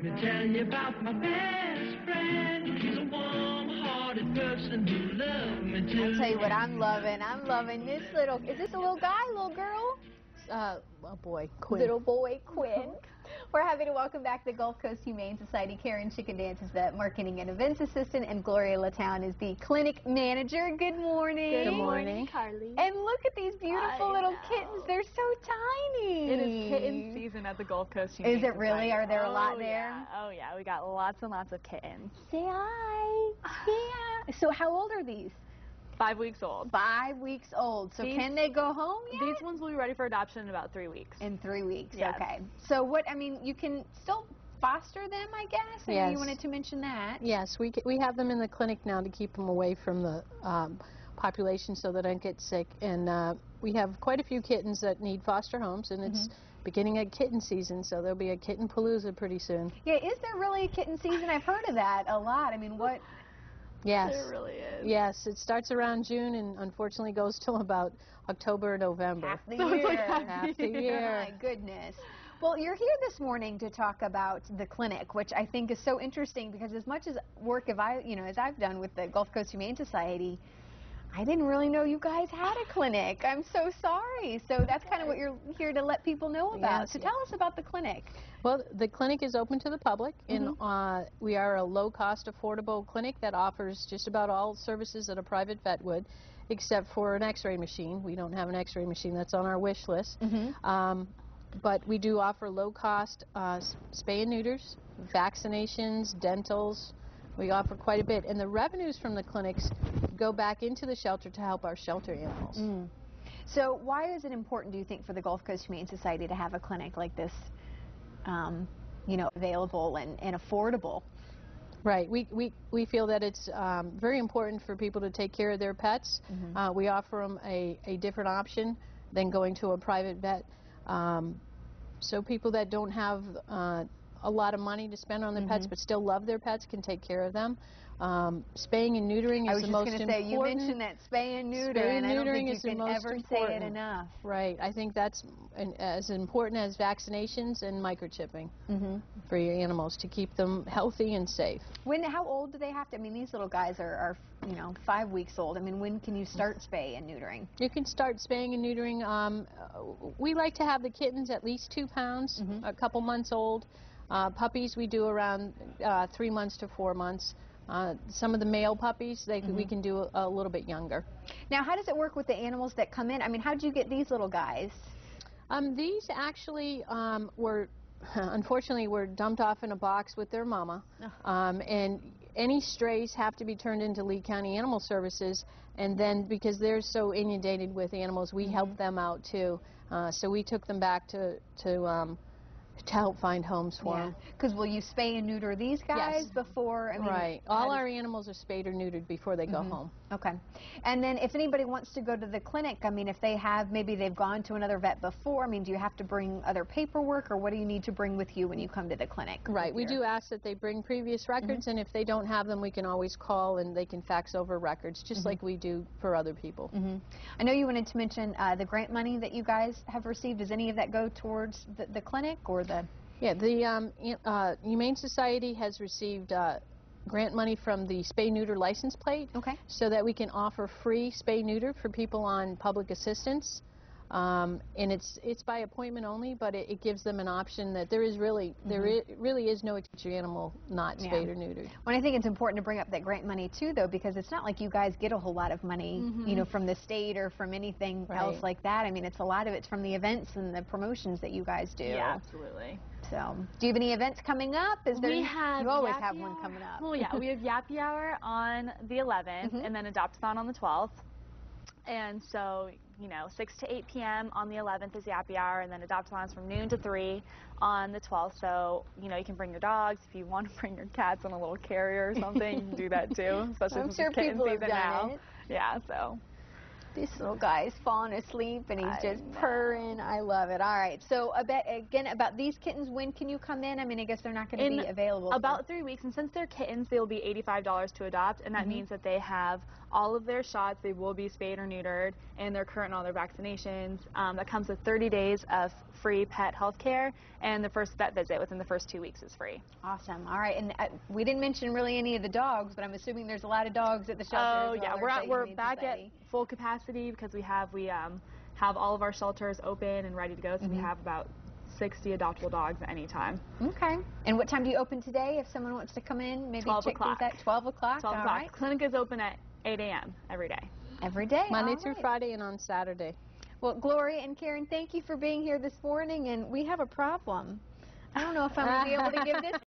me tell you about my best friend. He's a warm-hearted person who loves me too. I'll tell you what I'm loving. I'm loving this little, is this a little guy, little girl? A boy, Quinn. Little boy, Quinn. We're happy to welcome back the Gulf Coast Humane Society. Karen Chickendance is the marketing and events assistant, and Gloria Latown is the clinic manager. Good morning. Good morning, Carly. And look at these beautiful little kittens. They're so tiny. It is kitten season at the Gulf Coast Humane Is it really? Society. Are there a lot there? Yeah. Oh yeah, we got lots and lots of kittens. Say hi. Yeah. So how old are these? 5 weeks old. 5 weeks old. So can they go home yet? These ones will be ready for adoption in about 3 weeks. In 3 weeks, Yes. okay. So what, I mean, you can still foster them, I guess? I know Yes. you wanted to mention that. Yes, we have them in the clinic now to keep them away from the population so that they don't get sick. And we have quite a few kittens that need foster homes, and it's beginning of kitten season, so there'll be a kitten palooza pretty soon. Yeah, is there really a kitten season? I've heard of that a lot. I mean, what? Yes. There really is. Yes, it starts around June and unfortunately goes till about October or November. Half the So it's year. like Half the year. My goodness. Well, you're here this morning to talk about the clinic, which I think is so interesting because as much as work as I've done with the Gulf Coast Humane Society, I didn't really know you guys had a clinic. I'm so sorry. So that's kind of what you're here to let people know about. Yes, So tell us about the clinic. Well, the clinic is open to the public, and we are a low-cost, affordable clinic that offers just about all services that a private vet would, except for an x-ray machine. We don't have an x-ray machine. That's on our wish list. But we do offer low-cost spay and neuters, vaccinations, dentals. We offer quite a bit. And the revenues from the clinics go back into the shelter to help our shelter animals. So why is it important, do you think, for the Gulf Coast Humane Society to have a clinic like this, available and affordable? Right. We feel that it's very important for people to take care of their pets. We offer them a different option than going to a private vet. So people that don't have a lot of money to spend on their pets but still love their pets can take care of them. Spaying and neutering is the most important. I was just going to say, you mentioned that spay and neuter, and I don't think you can ever say it enough. Right. I think that's as important as vaccinations and microchipping for your animals to keep them healthy and safe. How old do they have to? I mean, these little guys are 5 weeks old. I mean, when can you start spay and neutering? You can start spaying and neutering. We like to have the kittens at least 2 pounds, a couple months old. Puppies we do around 3 months to 4 months. Some of the male puppies, we can do a little bit younger. Now, how does it work with the animals that come in? I mean, how did you get these little guys? These actually unfortunately, were dumped off in a box with their mama. And any strays have to be turned into Lee County Animal Services. And then, because they're so inundated with animals, we help them out too. So we took them back to help find homes for them. Because will you spay and neuter these guys before? I mean, right. All our animals are spayed or neutered before they go home. Okay. And then if anybody wants to go to the clinic, I mean, if they have, maybe they've gone to another vet before, I mean, do you have to bring other paperwork, or what do you need to bring with you when you come to the clinic? Right. We do ask that they bring previous records, and if they don't have them, we can always call and they can fax over records, just like we do for other people. I know you wanted to mention the grant money that you guys have received. Does any of that go towards the clinic or the... Yeah, the Humane Society has received grant money from the spay-neuter license plate, so that we can offer free spay-neuter for people on public assistance. And it's by appointment only, but it gives them an option that there really is no your animal not spayed or neutered. Well, I think it's important to bring up that grant money too, though, because it's not like you guys get a whole lot of money, from the state or from anything else like that. I mean, it's a lot of it's from the events and the promotions that you guys do. Yeah, absolutely. So, do you have any events coming up? You always have one coming up. Well, yeah, we have Yappy Hour on the 11th, and then Adopt-a-thon on the 12th. And so, 6 to 8 p.m. on the 11th is Yappy Hour, and then Adopt-a-thon is from noon to 3 on the 12th. So, you can bring your dogs. If you want to bring your cats on a little carrier or something, you can do that too, especially I'm since sure it's kitten people have season done now. it. Yeah, so. This little guy is falling asleep and he's just know. purring. I love it. All right. So again, about these kittens, when can you come in? I mean, I guess they're not going to be available. About 3 weeks, and since they're kittens, they will be $85 to adopt, and that means that they have all of their shots. They will be spayed or neutered, and they're current on all their vaccinations. That comes with 30 days of free pet health care, and the first vet visit within the first 2 weeks is free. Awesome. All right. And we didn't mention really any of the dogs, but I'm assuming there's a lot of dogs at the shelter. Oh yeah, we're back at full capacity because we have all of our shelters open and ready to go. So we have about 60 adoptable dogs at any time. Okay. And what time do you open today if someone wants to come in? Maybe 12 check o'clock. these out. 12 o'clock? 12 o'clock. Right. Clinic is open at 8 a.m. every day. Every day? Monday through Friday and on Saturday. Well, Gloria and Karen, thank you for being here this morning, and we have a problem. I don't know if I'm going to be able to give this